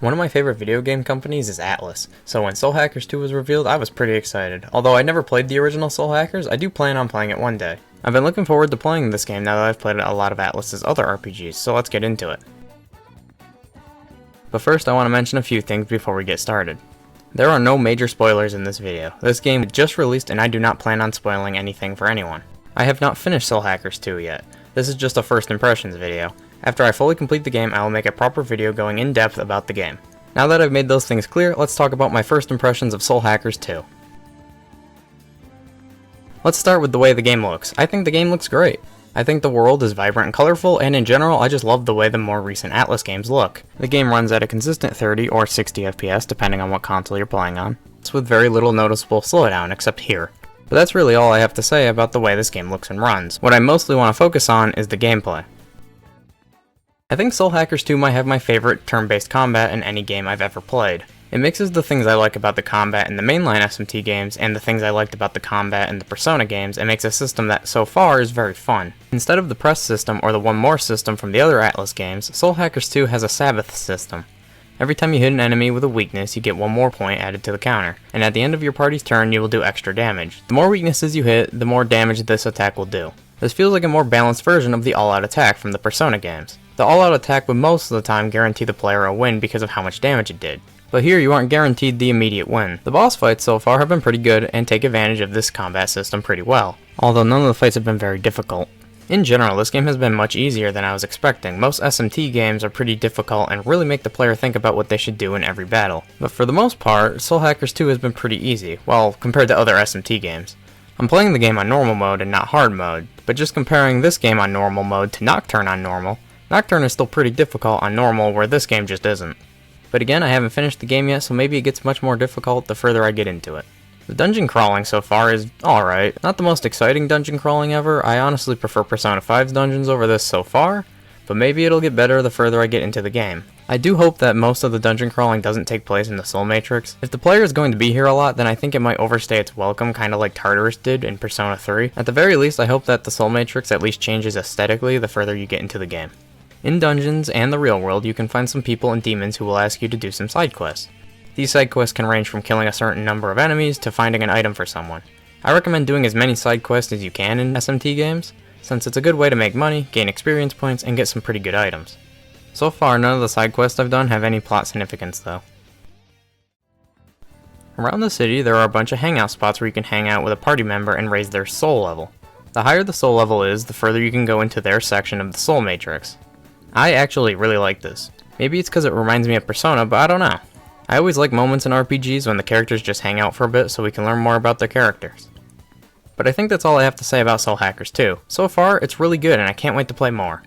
One of my favorite video game companies is Atlus, so when Soul Hackers 2 was revealed, I was pretty excited. Although I never played the original Soul Hackers, I do plan on playing it one day. I've been looking forward to playing this game now that I've played a lot of Atlus's other RPGs, so let's get into it. But first I want to mention a few things before we get started. There are no major spoilers in this video. This game just released and I do not plan on spoiling anything for anyone. I have not finished Soul Hackers 2 yet. This is just a first impressions video. After I fully complete the game, I will make a proper video going in depth about the game. Now that I've made those things clear, let's talk about my first impressions of Soul Hackers 2. Let's start with the way the game looks. I think the game looks great. I think the world is vibrant and colorful, and in general, I just love the way the more recent Atlus games look. The game runs at a consistent 30 or 60 FPS depending on what console you're playing on. It's with very little noticeable slowdown, except here. But that's really all I have to say about the way this game looks and runs. What I mostly want to focus on is the gameplay. I think Soul Hackers 2 might have my favorite turn-based combat in any game I've ever played. It mixes the things I like about the combat in the mainline SMT games and the things I liked about the combat in the Persona games and makes a system that so far is very fun. Instead of the press system or the one more system from the other Atlus games, Soul Hackers 2 has a Sabbath system. Every time you hit an enemy with a weakness, you get one more point added to the counter, and at the end of your party's turn you will do extra damage. The more weaknesses you hit, the more damage this attack will do. This feels like a more balanced version of the all-out attack from the Persona games. The all-out attack would most of the time guarantee the player a win because of how much damage it did. But here you aren't guaranteed the immediate win. The boss fights so far have been pretty good and take advantage of this combat system pretty well, although none of the fights have been very difficult. In general, this game has been much easier than I was expecting. Most SMT games are pretty difficult and really make the player think about what they should do in every battle. But for the most part, Soul Hackers 2 has been pretty easy, well, compared to other SMT games. I'm playing the game on normal mode and not hard mode, but just comparing this game on normal mode to Nocturne on normal, Nocturne is still pretty difficult on normal where this game just isn't. But again, I haven't finished the game yet, so maybe it gets much more difficult the further I get into it. The dungeon crawling so far is alright. Not the most exciting dungeon crawling ever. I honestly prefer Persona 5's dungeons over this so far, but maybe it'll get better the further I get into the game. I do hope that most of the dungeon crawling doesn't take place in the Soul Matrix. If the player is going to be here a lot, then I think it might overstay its welcome, kinda like Tartarus did in Persona 3. At the very least, I hope that the Soul Matrix at least changes aesthetically the further you get into the game. In dungeons and the real world, you can find some people and demons who will ask you to do some side quests. These side quests can range from killing a certain number of enemies to finding an item for someone. I recommend doing as many side quests as you can in SMT games, since it's a good way to make money, gain experience points, and get some pretty good items. So far, none of the side quests I've done have any plot significance though. Around the city, there are a bunch of hangout spots where you can hang out with a party member and raise their soul level. The higher the soul level is, the further you can go into their section of the Soul Matrix. I actually really like this. Maybe it's because it reminds me of Persona, but I don't know. I always like moments in RPGs when the characters just hang out for a bit so we can learn more about their characters. But I think that's all I have to say about Soul Hackers 2. So far, it's really good and I can't wait to play more.